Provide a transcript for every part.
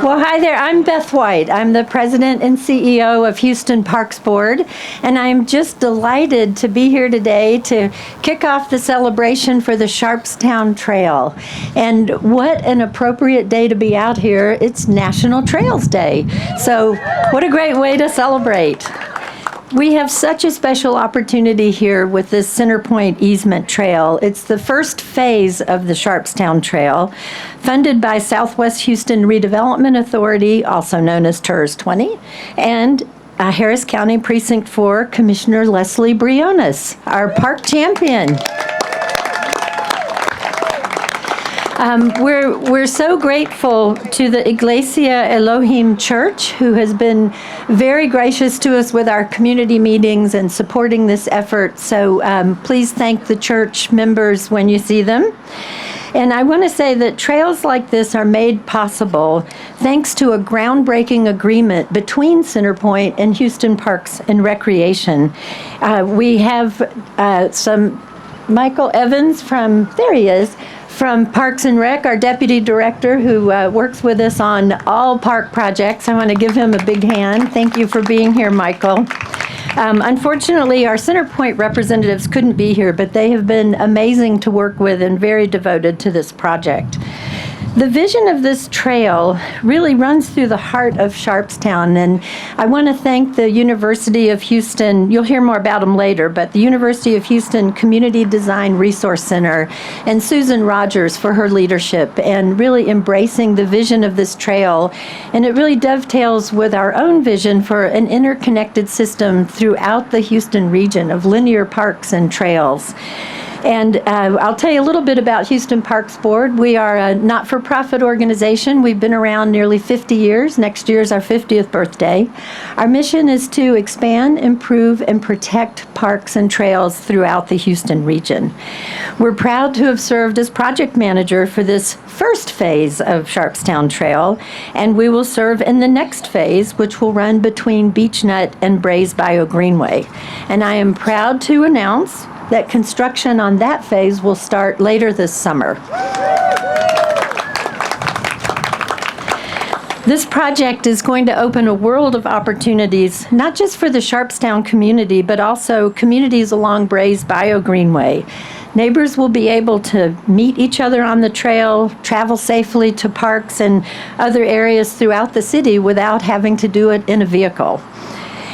Well, hi there. I'm Beth White. I'm the president and CEO of Houston Parks Board, and I'm just delighted to be here today to kick off the celebration for the Sharpstown Trail. And what an appropriate day to be out here. It's National Trails Day. So what a great way to celebrate. We have such a special opportunity here with this CenterPoint easement trail. It's the first phase of the Sharpstown Trail, funded by Southwest Houston Redevelopment Authority, also known as TIRZ 20, and Harris County Precinct 4 Commissioner Lesley Briones, our park champion. We're so grateful to the Iglesia Elohim Church, who has been very gracious to us with our community meetings and supporting this effort. So please thank the church members when you see them. And I want to say that trails like this are made possible thanks to a groundbreaking agreement between CenterPoint and Houston Parks and Recreation. We have some Michael Evans there he is, from Parks and Rec, our deputy director who works with us on all park projects. I want to give him a big hand. Thank you for being here, Michael. Unfortunately, our CenterPoint representatives couldn't be here, but they have been amazing to work with and very devoted to this project. The vision of this trail really runs through the heart of Sharpstown, and I want to thank the University of Houston. You'll hear more about them later, but the University of Houston Community Design Resource Center and Susan Rogers for her leadership and really embracing the vision of this trail. And it really dovetails with our own vision for an interconnected system throughout the Houston region of linear parks and trails. And I'll tell you a little bit about Houston Parks Board. We are a not-for-profit organization. We've been around nearly 50 years. Next year is our 50th birthday. Our mission is to expand, improve, and protect parks and trails throughout the Houston region. We're proud to have served as project manager for this first phase of Sharpstown Trail, and we will serve in the next phase, which will run between Beechnut and Brays Bayou Greenway. And I am proud to announce that construction on that phase will start later this summer. This project is going to open a world of opportunities, not just for the Sharpstown community, but also communities along Brays Bayou Greenway. Neighbors will be able to meet each other on the trail, travel safely to parks and other areas throughout the city without having to do it in a vehicle.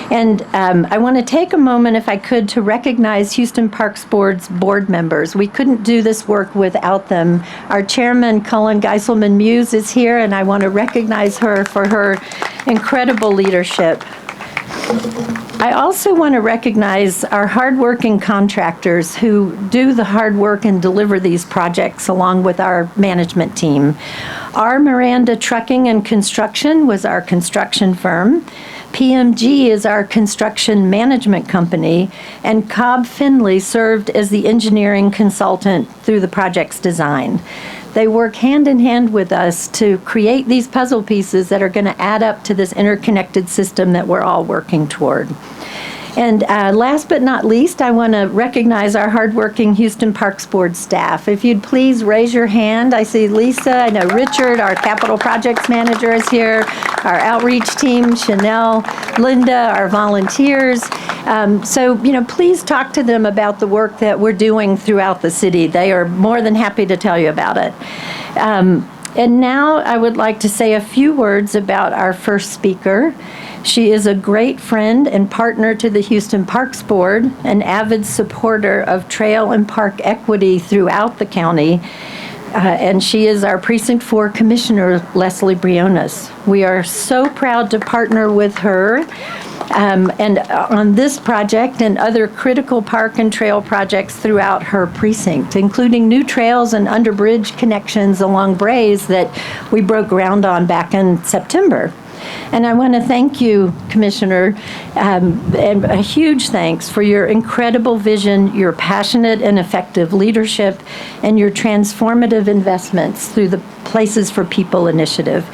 And I want to take a moment, if I could, to recognize Houston Parks Board's board members. We couldn't do this work without them. Our chairman, Cullen Geiselman-Muse, is here, and I want to recognize her for her incredible leadership. I also want to recognize our hardworking contractors who do the hard work and deliver these projects along with our management team. R. Miranda Trucking and Construction was our construction firm. PMG is our construction management company, and Cobb Finley served as the engineering consultant through the project's design. They work hand in hand with us to create these puzzle pieces that are going to add up to this interconnected system that we're all working toward. And last but not least, I want to recognize our hardworking Houston Parks Board staff. If you'd please raise your hand. I see Lisa, I know Richard, our capital projects manager, is here, our outreach team, Chanel, Linda, our volunteers. So, please talk to them about the work that we're doing throughout the city. They are more than happy to tell you about it. And now I would like to say a few words about our first speaker. She is a great friend and partner to the Houston Parks Board, an avid supporter of trail and park equity throughout the county, and she is our Precinct 4 Commissioner, Lesley Briones. We are so proud to partner with her and on this project and other critical park and trail projects throughout her precinct, including new trails and underbridge connections along Brays that we broke ground on back in September. And I want to thank you, Commissioner, and a huge thanks for your incredible vision, your passionate and effective leadership, and your transformative investments through the Places for People initiative.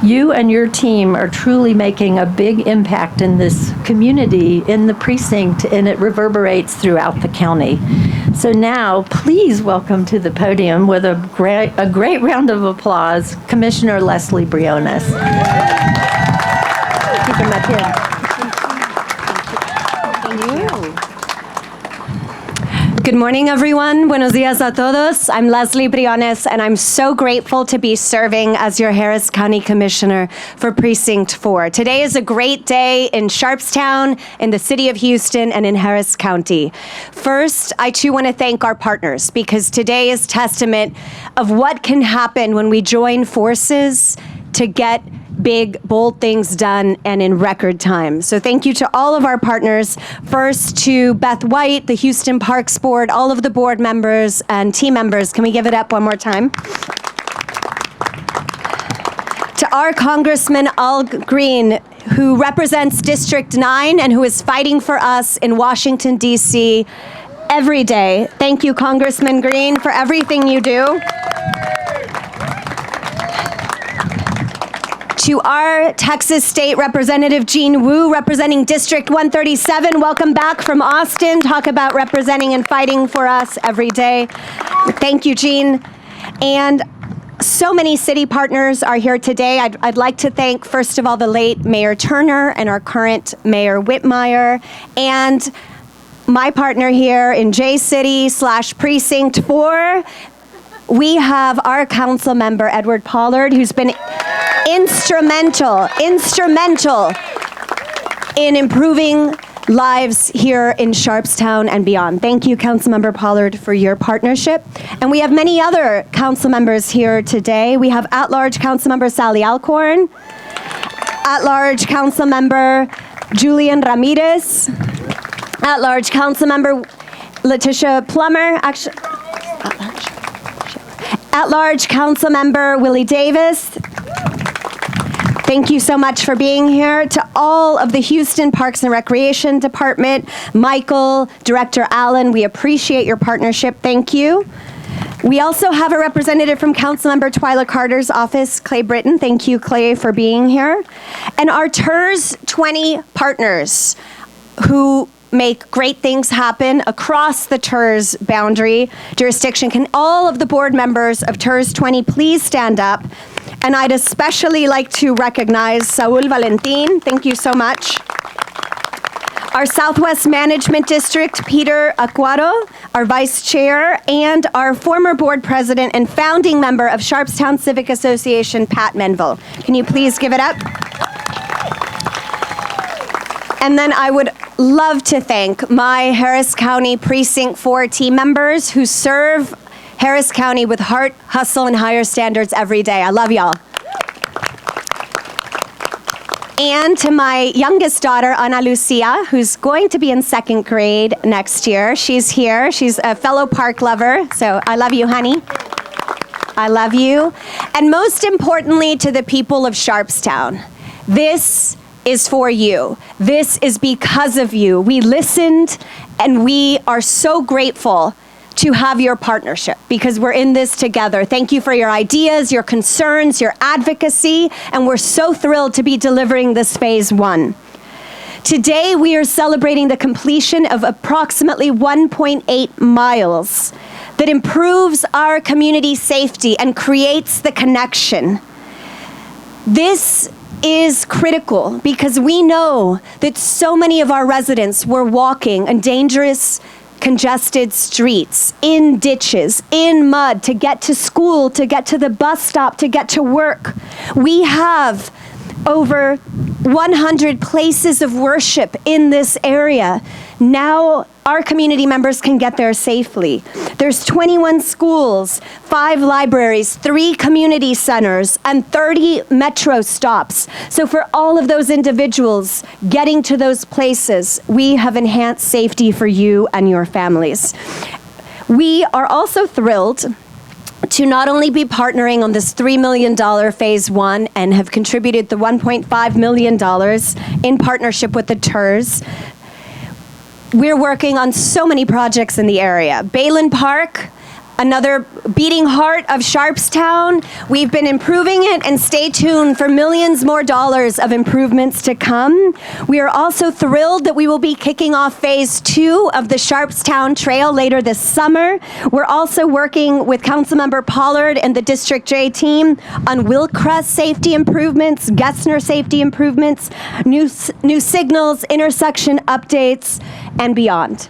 You and your team are truly making a big impact in this community, in the precinct, and it reverberates throughout the county. So now, please welcome to the podium with a great round of applause, Commissioner Lesley Briones. Keep him up here. Good morning, everyone. Buenos dias a todos. I'm Lesley Briones, and I'm so grateful to be serving as your Harris County Commissioner for Precinct 4. Today is a great day in Sharpstown, in the city of Houston, and in Harris County. First, I too want to thank our partners, because today is testament of what can happen when we join forces to get big, bold things done and in record time. So thank you to all of our partners. First to Beth White, the Houston Parks Board, all of the board members and team members. Can we give it up one more time? To our Congressman Al Green, who represents District 9 and who is fighting for us in Washington, D.C. every day. Thank you, Congressman Green, for everything you do. To our Texas State Representative Jean Wu, representing District 137. Welcome back from Austin. Talk about representing and fighting for us every day. Thank you, Jean. And so many city partners are here today. I'd like to thank, first of all, the late Mayor Turner and our current Mayor Whitmire, and my partner here in J-City/Precinct 4. We have our council member, Edward Pollard, who's been instrumental in improving lives here in Sharpstown and beyond. Thank you, Councilmember Pollard, for your partnership. And we have many other council members here today. We have at-large Councilmember Sally Alcorn, at-large Councilmember Julian Ramirez, at-large Councilmember Letitia Plummer, at-large Councilmember Willie Davis. Thank you so much for being here. To all of the Houston Parks and Recreation Department, Michael, Director Allen, we appreciate your partnership. Thank you. We also have a representative from Councilmember Twyla Carter's office, Clay Britton. Thank you, Clay, for being here. And our TIRZ 20 partners who make great things happen across the TIRZ boundary jurisdiction. Can all of the board members of TIRZ 20 please stand up? And I'd especially like to recognize Saul Valentin. Thank you so much. Our Southwest Management District, Peter Aquaro, our Vice Chair, and our former board president and founding member of Sharpstown Civic Association, Pat Menville. Can you please give it up? And then I would love to thank my Harris County Precinct 4 team members who serve Harris County with heart, hustle, and higher standards every day. I love y'all. And to my youngest daughter, Ana Lucia, who's going to be in 2nd grade next year. She's here. She's a fellow park lover. So I love you, honey. I love you. And most importantly, to the people of Sharpstown, this is for you. This is because of you. We listened, and we are so grateful to have your partnership, because we're in this together. Thank you for your ideas, your concerns, your advocacy, and we're so thrilled to be delivering this phase 1. Today, we are celebrating the completion of approximately 1.8 miles that improves our community safety and creates the connection. This is critical because we know that so many of our residents were walking in dangerous, congested streets, in ditches, in mud, to get to school, to get to the bus stop, to get to work. We have over 100 places of worship in this area. Now our community members can get there safely. There's 21 schools, 5 libraries, 3 community centers, and 30 metro stops. So for all of those individuals getting to those places, we have enhanced safety for you and your families. We are also thrilled to not only be partnering on this $3 million phase 1 and have contributed the $1.5 million in partnership with the TIRZ. We're working on so many projects in the area. Bayland Park, another beating heart of Sharpstown. We've been improving it, and stay tuned for millions more dollars of improvements to come. We are also thrilled that we will be kicking off phase 2 of the Sharpstown Trail later this summer. We're also working with Councilmember Pollard and the District J team on Wilcrest safety improvements, Gessner safety improvements, new signals, intersection updates, and beyond.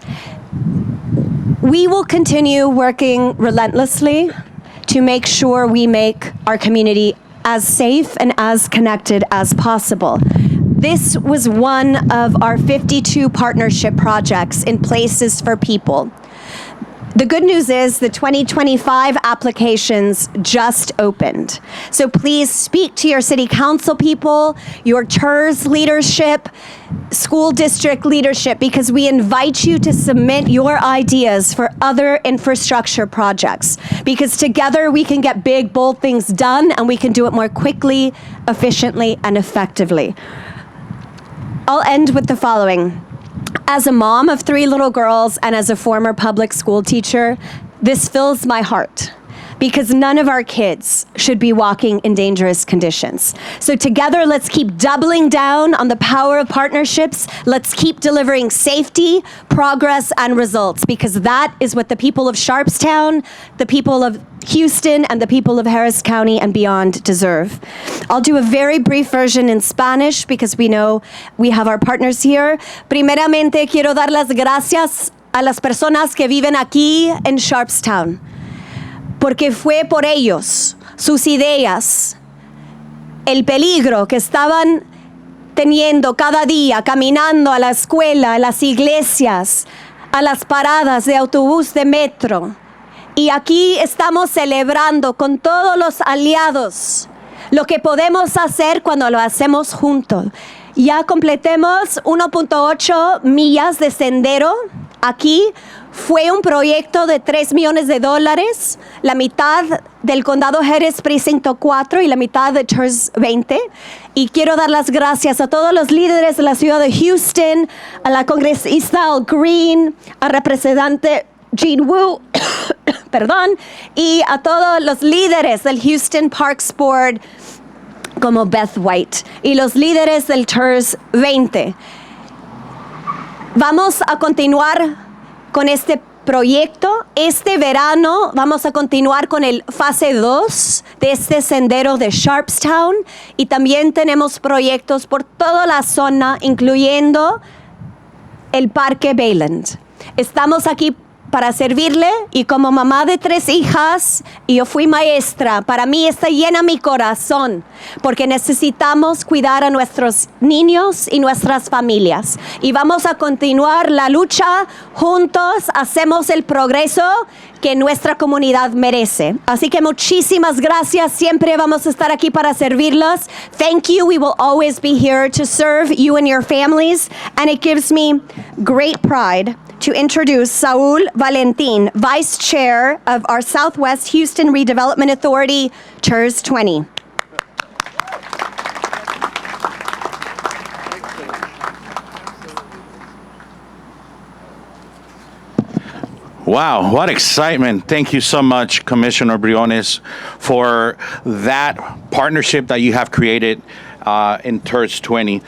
We will continue working relentlessly to make sure we make our community as safe and as connected as possible. This was one of our 52 partnership projects in Places for People. The good news is the 2025 applications just opened. So please speak to your city council people, your TIRZ leadership, school district leadership, because we invite you to submit your ideas for other infrastructure projects. Because together we can get big, bold things done, and we can do it more quickly, efficiently, and effectively. I'll end with the following. As a mom of 3 little girls and as a former public school teacher, this fills my heart because none of our kids should be walking in dangerous conditions. So together, let's keep doubling down on the power of partnerships. Let's keep delivering safety, progress, and results, because that is what the people of Sharpstown, the people of Houston, and the people of Harris County and beyond deserve. I'll do a very brief version in Spanish because we know we have our partners here. Primeramente, quiero dar las gracias a las personas que viven aquí en Sharpstown, porque fue por ellos, sus ideas, el peligro que estaban teniendo cada día, caminando a la escuela, a las iglesias, a las paradas de autobús de metro. Y aquí estamos celebrando con todos los aliados lo que podemos hacer cuando lo hacemos juntos. Ya completemos 1.8 millas de sendero. Aquí fue un proyecto de $3 millones, la mitad del condado Harris Precinct 4 y la mitad de TIRZ 20. Y quiero dar las gracias a todos los líderes de la ciudad de Houston, a la congresista Al Green, al representante Jean Wu, perdón, y a todos los líderes del Houston Parks Board, como Beth White, y los líderes del TIRZ 20. Vamos a continuar con este proyecto. Este verano vamos a continuar con el fase 2 de este sendero de Sharpstown, y también tenemos proyectos por toda la zona, incluyendo el Parque Bayland. Estamos aquí para servirle, y como mamá de 3 hijas, y yo fui maestra, para mí está llena mi corazón, porque necesitamos cuidar a nuestros niños y nuestras familias. Y vamos a continuar la lucha juntos, hacemos el progreso que nuestra comunidad merece. Así que muchísimas gracias, siempre vamos a estar aquí para servirlos. Thank you, we will always be here to serve you and your families, and it gives me great pride to introduce Saul Valentin, Vice Chair of our Southwest Houston Redevelopment Authority, TIRZ 20. Wow, what excitement. Thank you so much, Commissioner Briones, for that partnership that you have created in TIRZ 20.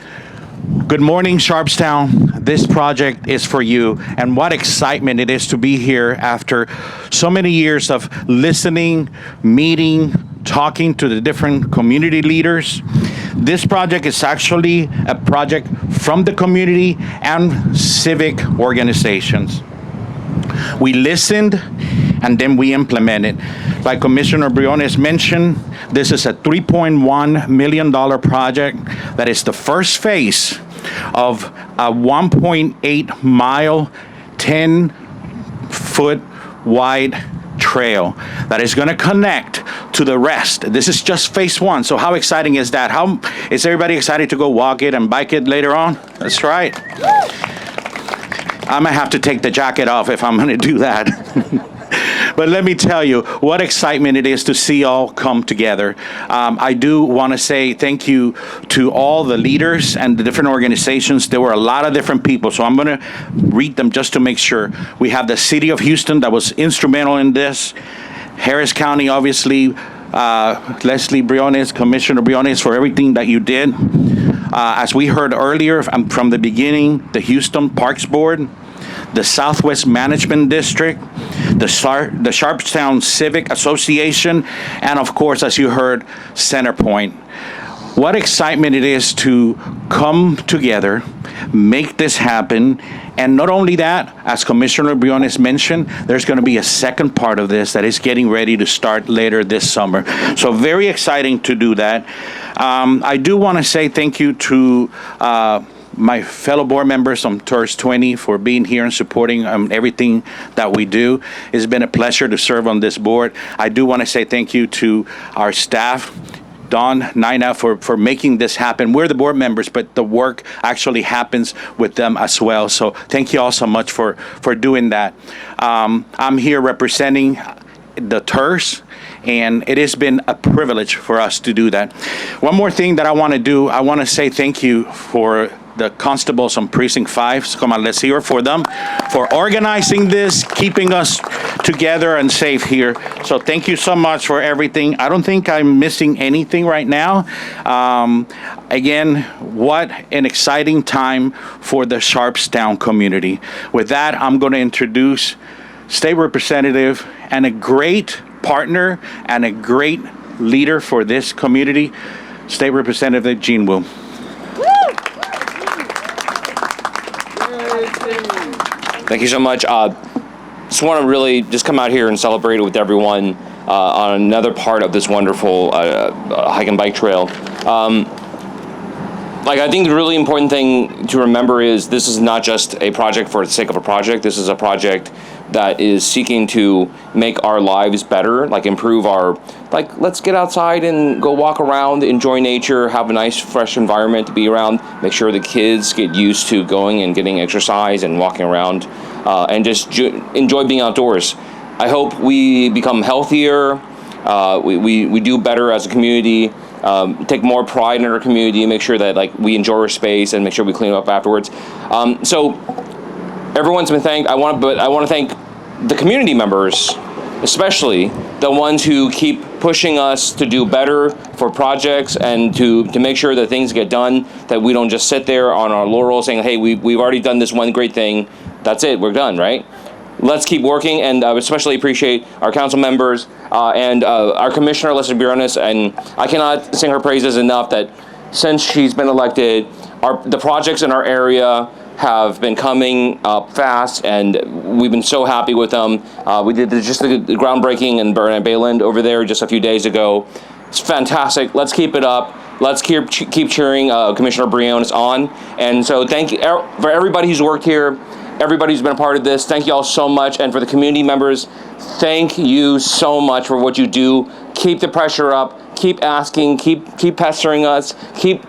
Good morning, Sharpstown. This project is for you, and what excitement it is to be here after so many years of listening, meeting, talking to the different community leaders. This project is actually a project from the community and civic organizations. We listened, and then we implemented. Like Commissioner Briones mentioned, this is a $3.1 million project that is the first phase of a 1.8 mile, 10-foot wide trail that is going to connect to the rest. This is just phase 1. So how exciting is that? How is everybody excited to go walk it and bike it later on? That's right. I might have to take the jacket off if I'm going to do that. But let me tell you what excitement it is to see all come together. I do want to say thank you to all the leaders and the different organizations. There were a lot of different people, so I'm going to read them just to make sure. We have the City of Houston that was instrumental in this. Harris County, obviously, Lesley Briones, Commissioner Briones, for everything that you did. As we heard earlier from the beginning, the Houston Parks Board, the Southwest Management District, the Sharpstown Civic Association, and of course, as you heard, CenterPoint. What excitement it is to come together, make this happen, and not only that, as Commissioner Briones mentioned, there's going to be a second part of this that is getting ready to start later this summer. So very exciting to do that. I do want to say thank you to my fellow board members on TIRZ 20 for being here and supporting everything that we do. It's been a pleasure to serve on this board. I do want to say thank you to our staff, Don, Nina, for making this happen. We're the board members, but the work actually happens with them as well. So thank you all so much for doing that. I'm here representing the TIRZ, and it has been a privilege for us to do that. One more thing that I want to do, I want to say thank you for the constables on Precinct 5. Come on, let's hear it for them, for organizing this, keeping us together and safe here. So thank you so much for everything. I don't think I'm missing anything right now. Again, what an exciting time for the Sharpstown community. With that, I'm going to introduce State Representative and a great partner and a great leader for this community, State Representative Jean Wu. Thank you so much. Just want to really just come out here and celebrate with everyone on another part of this wonderful hike and bike trail. I think the really important thing to remember is this is not just a project for the sake of a project. This is a project that is seeking to make our lives better, improve our, let's get outside and go walk around, enjoy nature, have a nice fresh environment to be around, make sure the kids get used to going and getting exercise and walking around, and just enjoy being outdoors. I hope we become healthier, we do better as a community, take more pride in our community, make sure that we enjoy our space and make sure we clean up afterwards. So everyone's been thanked. I want to thank the community members, especially the ones who keep pushing us to do better for projects and to make sure that things get done, that we don't just sit there on our laurels saying, hey, we've already done this one great thing, that's it, we're done, right? Let's keep working, and I especially appreciate our council members and our Commissioner Lesley Briones, and I cannot sing her praises enough that since she's been elected, the projects in our area have been coming up fast, and we've been so happy with them. We did just the groundbreaking in Burnett Bayland over there just a few days ago. It's fantastic. Let's keep it up. Let's keep cheering Commissioner Briones on. And so thank you for everybody who's worked here, everybody who's been a part of this. Thank you all so much. And for the community members, thank you so much for what you do. Keep the pressure up. Keep asking. Keep pestering us. Keep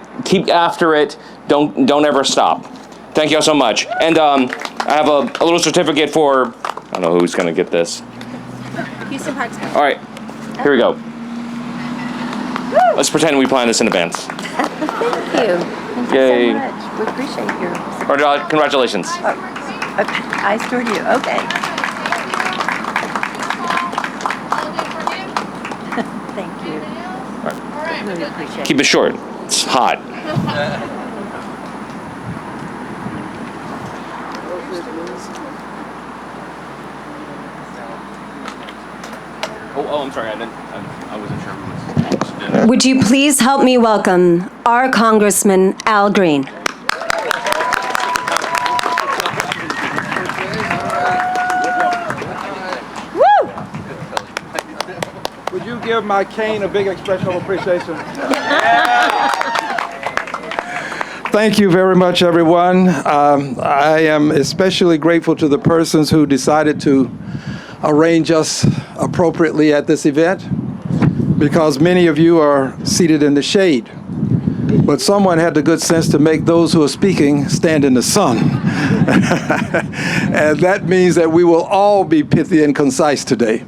after it. Don't ever stop. Thank you all so much. And I have a little certificate for, I don't know who's going to get this. Houston Parks. All right, here we go. Let's pretend we planned this in advance. Thank you. Thank Yay. you so much. We appreciate your support. Congratulations. I sure do. Okay. Thank you. All right. Really appreciate it. Keep it short. It's hot. Oh, I'm sorry. I wasn't sure who was doing it. Would you please help me welcome our Congressman Al Green? Would you give my cane a big expression of appreciation? Thank you very much, everyone. I am especially grateful to the persons who decided to arrange us appropriately at this event, because many of you are seated in the shade. but someone had the good sense to make those who are speaking stand in the sun. And that means that we will all be pithy and concise today.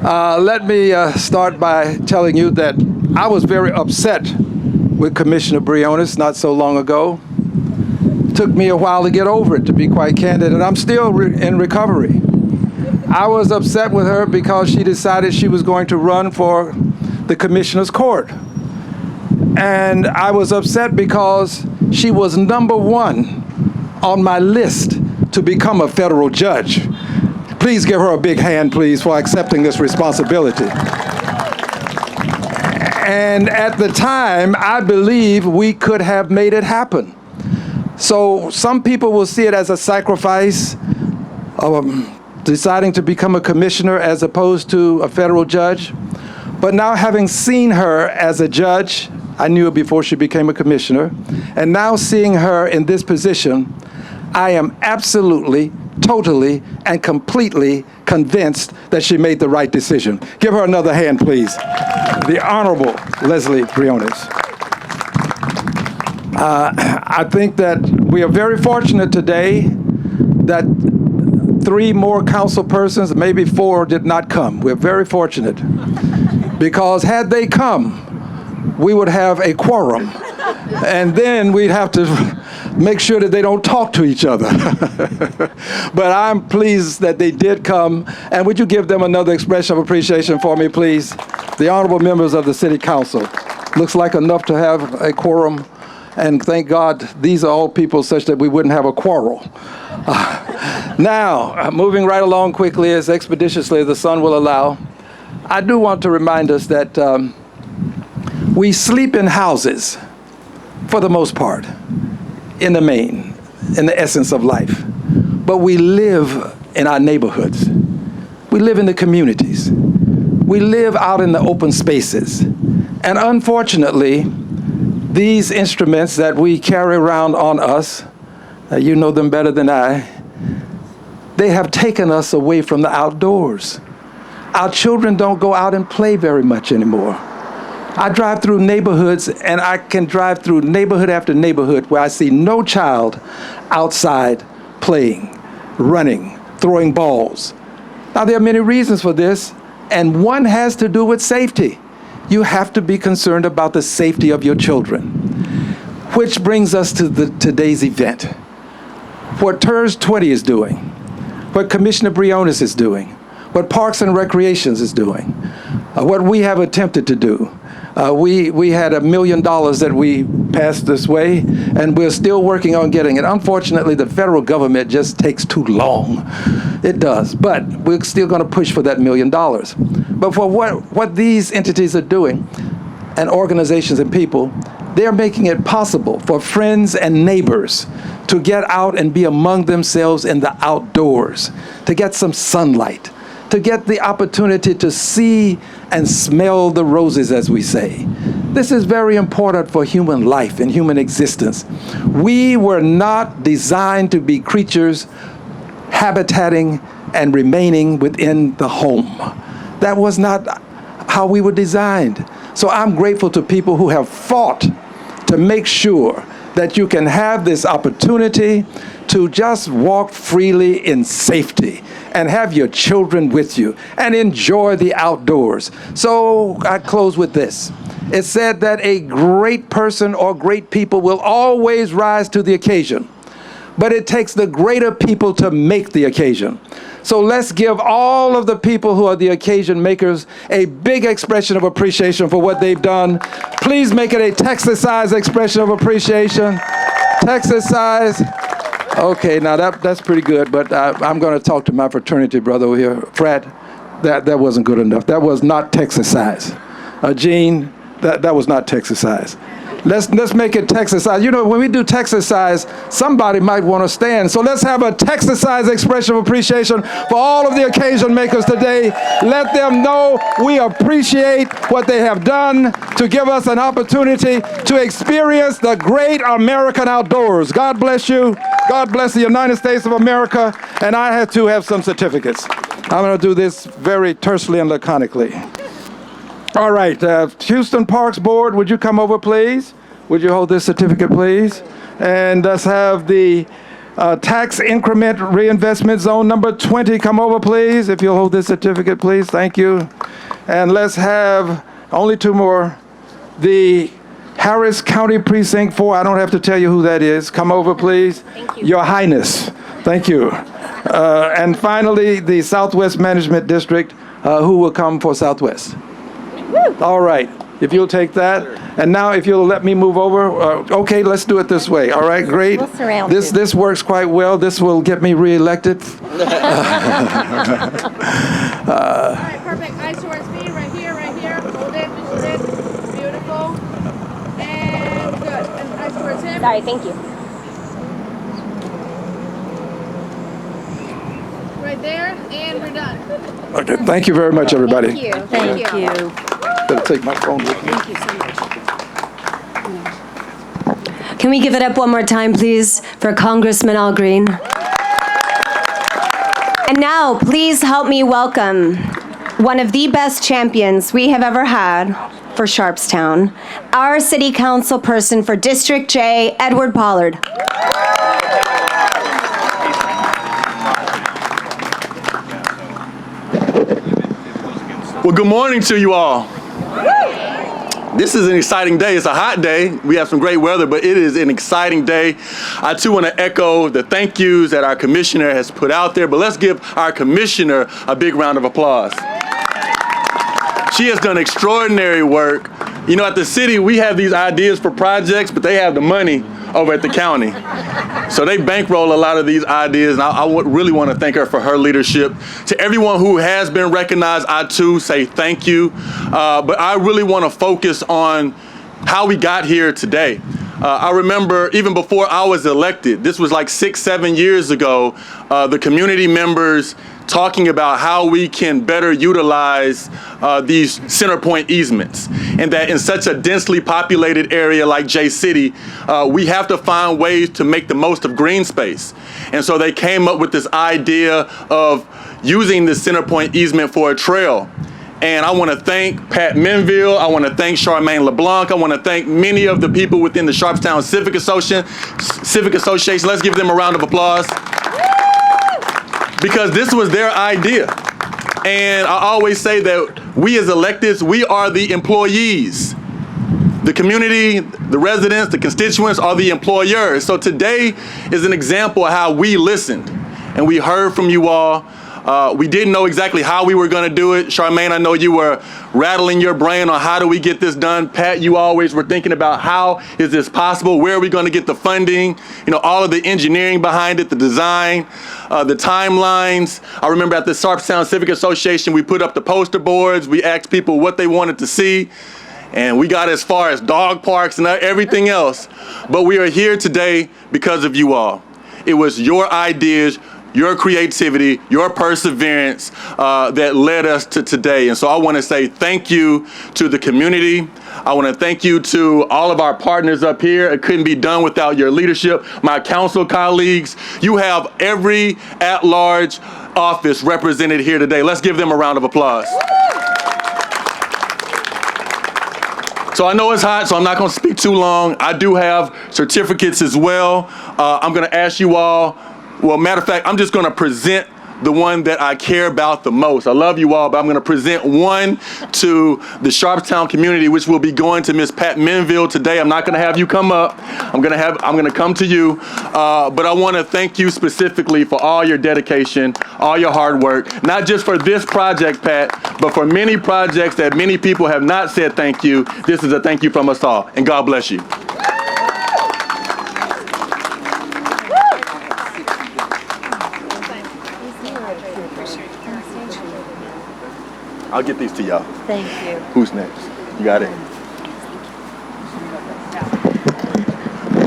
Let me start by telling you that I was very upset with Commissioner Briones not so long ago. It took me a while to get over it, to be quite candid, and I'm still in recovery. I was upset with her because she decided she was going to run for the Commissioner's Court. And I was upset because she was number one on my list to become a federal judge. Please give her a big hand, please, for accepting this responsibility. And at the time, I believe we could have made it happen. So some people will see it as a sacrifice of deciding to become a commissioner as opposed to a federal judge. But now, having seen her as a judge, I knew her before she became a commissioner, and now seeing her in this position, I am absolutely, totally, and completely convinced that she made the right decision. Give her another hand, please. The Honorable Lesley Briones. I think that we are very fortunate today that 3 more council persons, maybe 4, did not come. We're very fortunate because had they come, we would have a quorum, and then we'd have to make sure that they don't talk to each other. But I'm pleased that they did come, and would you give them another expression of appreciation for me, please? The honorable members of the City Council. Looks like enough to have a quorum, and thank God these are all people such that we wouldn't have a quarrel. Now, moving right along quickly, as expeditiously as the sun will allow, I do want to remind us that we sleep in houses, for the most part, in the main, in the essence of life. But we live in our neighborhoods. We live in the communities. We live out in the open spaces. And unfortunately, these instruments that we carry around on us, you know them better than I, they have taken us away from the outdoors. Our children don't go out and play very much anymore. I drive through neighborhoods, and I can drive through neighborhood after neighborhood where I see no child outside playing, running, throwing balls. Now, there are many reasons for this, and one has to do with safety. You have to be concerned about the safety of your children. Which brings us to today's event. What TIRZ 20 is doing, what Commissioner Briones is doing, what Parks and Recreations is doing, what we have attempted to do. We had $1 million that we passed this way, and we're still working on getting it. Unfortunately, the federal government just takes too long. It does, but we're still going to push for that $1 million. But for what these entities are doing, and organizations and people, they're making it possible for friends and neighbors to get out and be among themselves in the outdoors, to get some sunlight, to get the opportunity to see and smell the roses, as we say. This is very important for human life and human existence. We were not designed to be creatures habitating and remaining within the home. That was not how we were designed. So I'm grateful to people who have fought to make sure that you can have this opportunity to just walk freely in safety and have your children with you and enjoy the outdoors. So I close with this. It said that a great person or great people will always rise to the occasion, but it takes the greater people to make the occasion. So let's give all of the people who are the occasion makers a big expression of appreciation for what they've done. Please make it a Texas-sized expression of appreciation. Texas-sized. Okay, now that's pretty good, but I'm going to talk to my fraternity brother over here. Frat, that wasn't good enough. That was not Texas-sized. Gene, that was not Texas-sized. Let's make it Texas-sized. You know, when we do Texas-sized, somebody might want to stand. So let's have a Texas-sized expression of appreciation for all of the occasion makers today. Let them know we appreciate what they have done to give us an opportunity to experience the great American outdoors. God bless you. God bless the United States of America. And I had to have some certificates. I'm going to do this very tersely and laconically. All right, Houston Parks Board, would you come over, please? would you hold this certificate, please? And let's have the tax increment reinvestment zone number 20 come over, please. If you'll hold this certificate, please. Thank you. And let's have only two more. The Harris County Precinct 4, I don't have to tell you who that is. Come over, please. Thank you. Your Highness. Thank you. And finally, the Southwest Management District, who will come for Southwest? Woo. All right. If you'll take that. And now if you'll let me move over. Okay, let's do it this way. All right, great. We'll surround This you. this works quite well. This will get me reelected. All right, perfect. Eyes towards me, right here, right here. Hold it, hold it. Beautiful. And good. And eyes towards him. Sorry, thank you. Right there, and we're done. Okay, thank you very much, everybody. Thank you. Thank you. Better take my phone with me. Can we give it up one more time, please, for Congressman Al Green? And now, please help me welcome one of the best champions we have ever had for Sharpstown, our City Council person for District J, Edward Pollard. Well, good morning to you all. This is an exciting day. It's a hot day. We have some great weather, but it is an exciting day. I too want to echo the thank yous that our commissioner has put out there, but let's give our commissioner a big round of applause. She has done extraordinary work. You know, at the city, we have these ideas for projects, but they have the money over at the county. So they bankroll a lot of these ideas, and I really want to thank her for her leadership. To everyone who has been recognized, I too say thank you. But I really want to focus on how we got here today. I remember even before I was elected, this was like 6-7 years ago, the community members talking about how we can better utilize these CenterPoint easements, and that in such a densely populated area like J-City, we have to find ways to make the most of green space. And so they came up with this idea of using the CenterPoint easement for a trail. And I want to thank Pat Menville, I want to thank Charmaine LeBlanc, I want to thank many of the people within the Sharpstown Civic Association. Let's give them a round of applause. Because this was their idea. And I always say that we as electeds, we are the employees. The community, the residents, the constituents are the employers. So today is an example of how we listened and we heard from you all. We didn't know exactly how we were going to do it. Charmaine, I know you were rattling your brain on how do we get this done. Pat, you always were thinking about how is this possible? Where are we going to get the funding? You know, all of the engineering behind it, the design, the timelines. I remember at the Sharpstown Civic Association, we put up the poster boards. We asked people what they wanted to see. And we got as far as dog parks and everything else. But we are here today because of you all. It was your ideas, your creativity, your perseverance that led us to today. And so I want to say thank you to the community. I want to thank you to all of our partners up here. It couldn't be done without your leadership. My council colleagues, you have every at-large office represented here today. Let's give them a round of applause. So I know it's hot, so I'm not going to speak too long. I do have certificates as well. I'm going to ask you all. Well, matter of fact, I'm just going to present the one that I care about the most. I love you all, but I'm going to present one to the Sharpstown community, which will be going to Miss Pat Menville today. I'm not going to have you come up. I'm going to come to you. But I want to thank you specifically for all your dedication, all your hard work, not just for this project, Pat, but for many projects that many people have not said thank you. This is a thank you from us all, and God bless you. I'll get these to y'all. Thank you. Who's next? You got it.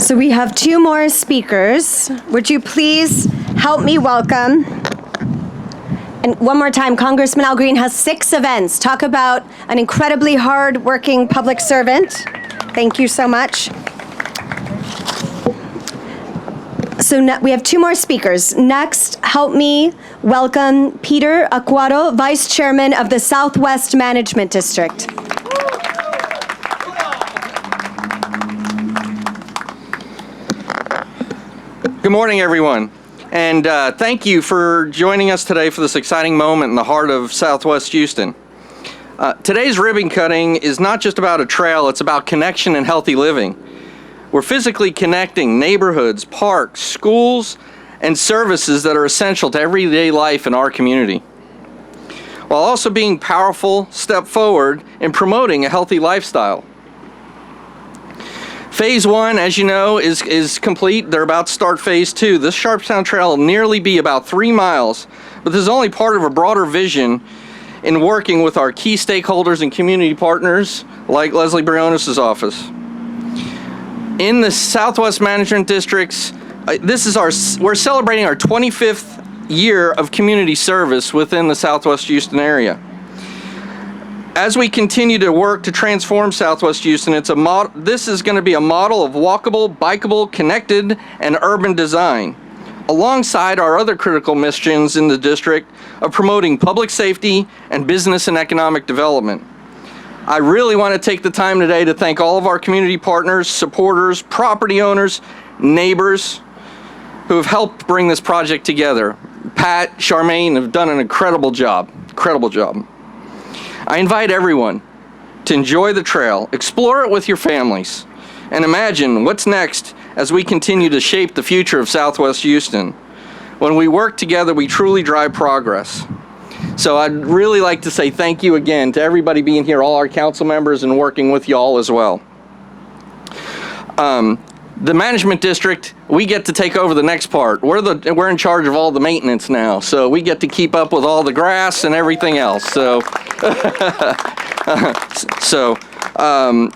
So we have two more speakers. Would you please help me welcome? And one more time, Congressman Al Green has 6 events. Talk about an incredibly hard-working public servant. Thank you so much. So we have 2 more speakers. Next, help me welcome Peter Aquaro, Vice Chairman of the Southwest Management District. Good morning, everyone. And thank you for joining us today for this exciting moment in the heart of Southwest Houston. Today's ribbon cutting is not just about a trail, it's about connection and healthy living. We're physically connecting neighborhoods, parks, schools, and services that are essential to everyday life in our community, while also being a powerful step forward in promoting a healthy lifestyle. Phase 1, as you know, is complete. They're about to start Phase 2. This Sharpstown Trail will nearly be about 3 miles, but this is only part of a broader vision in working with our key stakeholders and community partners like Lesley Briones' office. In the Southwest Management Districts, we're celebrating our 25th year of community service within the Southwest Houston area. As we continue to work to transform Southwest Houston, this is going to be a model of walkable, bikeable, connected, and urban design, alongside our other critical missions in the district of promoting public safety and business and economic development. I really want to take the time today to thank all of our community partners, supporters, property owners, neighbors who have helped bring this project together. Pat, Charmaine have done an incredible job. I invite everyone to enjoy the trail, explore it with your families, and imagine what's next as we continue to shape the future of Southwest Houston. When we work together, we truly drive progress. So I'd really like to say thank you again to everybody being here, all our council members, and working with y'all as well. The management district, we get to take over the next part. We're in charge of all the maintenance now, so we get to keep up with all the grass and everything else. So,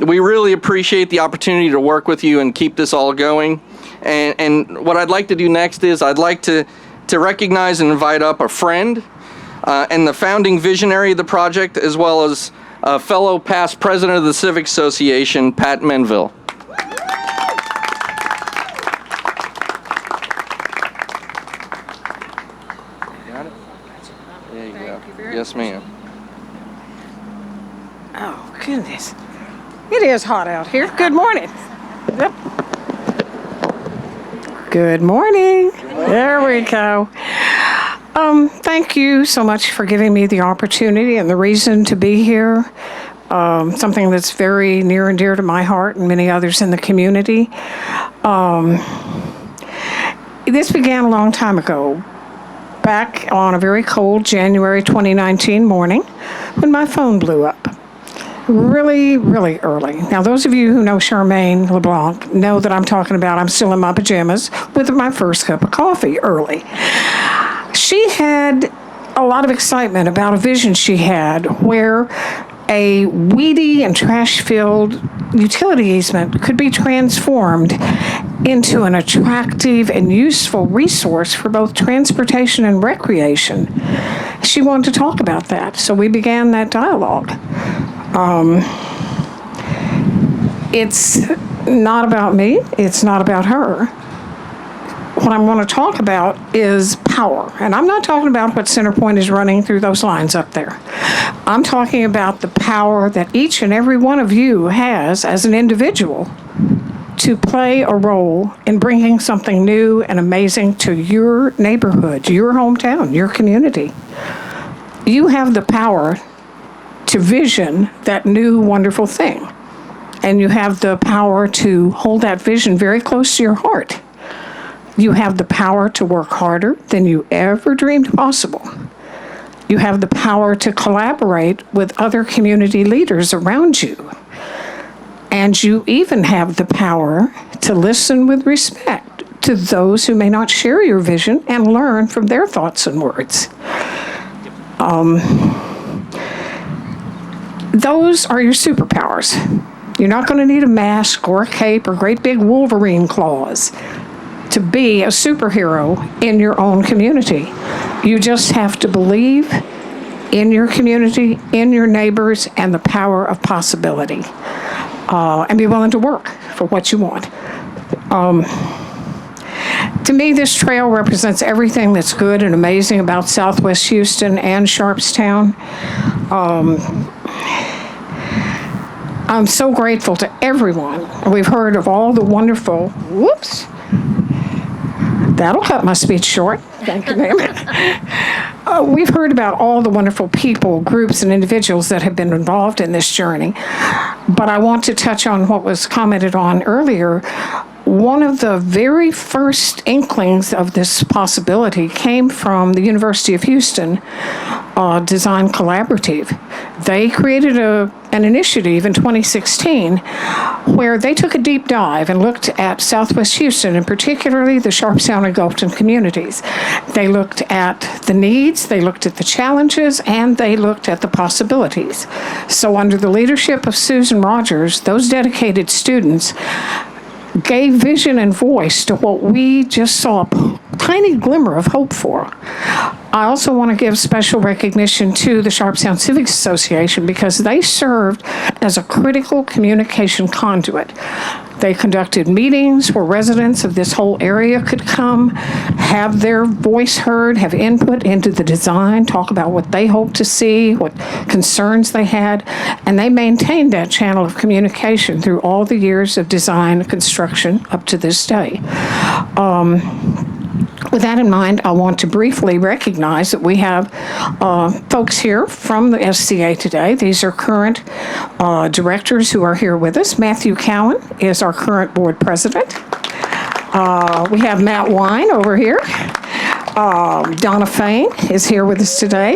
we really appreciate the opportunity to work with you and keep this all going. And what I'd like to do next is I'd like to recognize and invite up a friend and the founding visionary of the project, as well as a fellow past president of the Civic Association, Pat Menville. Yes, ma'am. Oh, goodness. It is hot out here. Good morning. Yep. Good morning. There we go. Thank you so much for giving me the opportunity and the reason to be here. Something that's very near and dear to my heart and many others in the community. This began a long time ago, back on a very cold January 2019 morning when my phone blew up. Really, really early. Now, those of you who know Charmaine LeBlanc know that I'm talking about I'm still in my pajamas with my first cup of coffee early. She had a lot of excitement about a vision she had where a weedy and trash-filled utility easement could be transformed into an attractive and useful resource for both transportation and recreation. She wanted to talk about that, so we began that dialogue. It's not about me, it's not about her. What I want to talk about is power. And I'm not talking about what CenterPoint is running through those lines up there. I'm talking about the power that each and every one of you has as an individual to play a role in bringing something new and amazing to your neighborhood, your hometown, your community. You have the power to vision that new wonderful thing. And you have the power to hold that vision very close to your heart. You have the power to work harder than you ever dreamed possible. You have the power to collaborate with other community leaders around you. And you even have the power to listen with respect to those who may not share your vision and learn from their thoughts and words. Those are your superpowers. You're not going to need a mask or a cape or great big Wolverine claws to be a superhero in your own community. You just have to believe in your community, in your neighbors, and the power of possibility. And be willing to work for what you want. To me, this trail represents everything that's good and amazing about Southwest Houston and Sharpstown. I'm so grateful to everyone. We've heard of all the wonderful, That'll cut my speech short. Thank you, ma'am. We've heard about all the wonderful people, groups, and individuals that have been involved in this journey, but I want to touch on what was commented on earlier. One of the very first inklings of this possibility came from the University of Houston Design Collaborative. They created an initiative in 2016 where they took a deep dive and looked at Southwest Houston, and particularly the Sharpstown and Gulfton communities. They looked at the needs, they looked at the challenges, and they looked at the possibilities. So under the leadership of Susan Rogers, those dedicated students gave vision and voice to what we just saw a tiny glimmer of hope for. I also want to give special recognition to the Sharpstown Civic Association because they served as a critical communication conduit. They conducted meetings where residents of this whole area could come, have their voice heard, have input into the design, talk about what they hoped to see, what concerns they had, and they maintained that channel of communication through all the years of design and construction up to this day. With that in mind, I want to briefly recognize that we have folks here from the SCA today. These are current directors who are here with us. Matthew Cowan is our current board president. We have Matt Wine over here. Donna Fain is here with us today.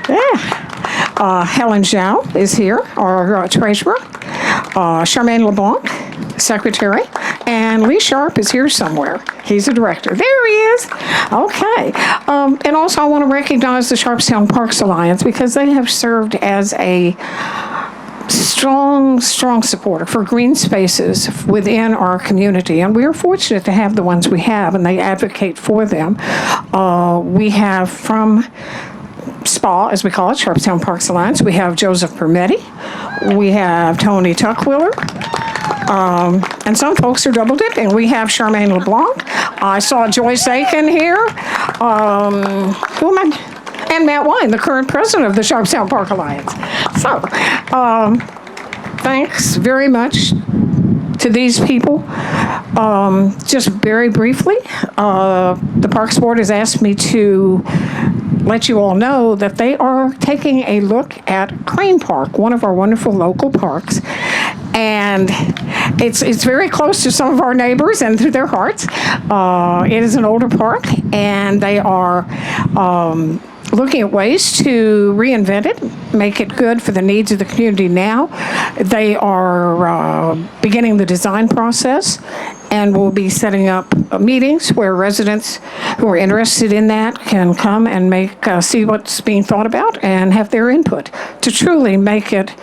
Yeah. Helen Zhao is here, our treasurer. Charmaine LeBlanc, secretary. And Lee Sharp is here somewhere. He's a director. There he is. Okay. And also I want to recognize the Sharpstown Parks Alliance because they have served as a strong supporter for green spaces within our community. And we are fortunate to have the ones we have, and they advocate for them. We have from SPA, as we call it, Sharpstown Parks Alliance, we have Joseph Permetti. We have Tony Tuckwiller. And some folks are double dipping. We have Charmaine LeBlanc. I saw Joyce Aiken here. Who am I? And Matt Wine, the current president of the Sharpstown Park Alliance. So, thanks very much to these people. Just very briefly, the Parks Board has asked me to let you all know that they are taking a look at Crane Park, one of our wonderful local parks. And it's very close to some of our neighbors and to their hearts. It is an older park, and they are looking at ways to reinvent it, make it good for the needs of the community now. They are beginning the design process, and we'll be setting up meetings where residents who are interested in that can come and see what's being thought about and have their input to truly make it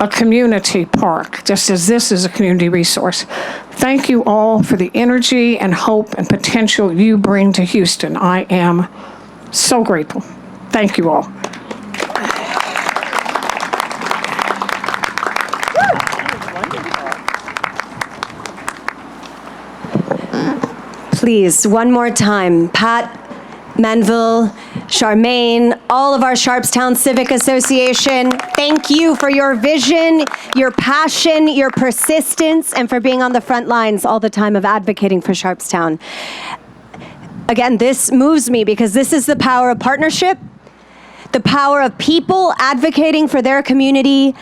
a community park, just as this is a community resource. Thank you all for the energy and hope and potential you bring to Houston. I am so grateful. Thank you all. Please, one more time, Pat, Manville, Charmaine, all of our Sharpstown Civic Association, thank you for your vision, your passion, your persistence, and for being on the front lines all the time of advocating for Sharpstown. Again, this moves me because this is the power of partnership, the power of people advocating for their community,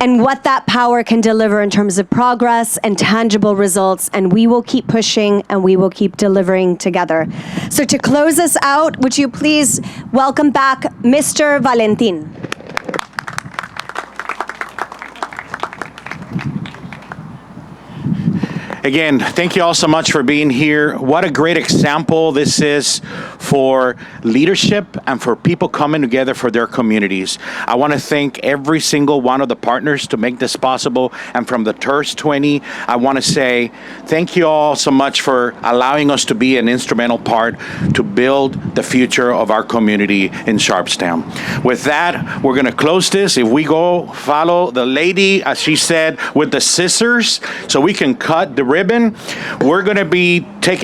and what that power can deliver in terms of progress and tangible results. And we will keep pushing and we will keep delivering together. So to close us out, would you please welcome back Mr. Valentin. Again, thank you all so much for being here. What a great example this is for leadership and for people coming together for their communities. I want to thank every single one of the partners to make this possible. And from the TIRZ 20, I want to say thank you all so much for allowing us to be an instrumental part to build the future of our community in Sharpstown. With that, we're going to close this. If we go follow the lady, as she said, with the scissors, so we can cut the ribbon. We're going to be taking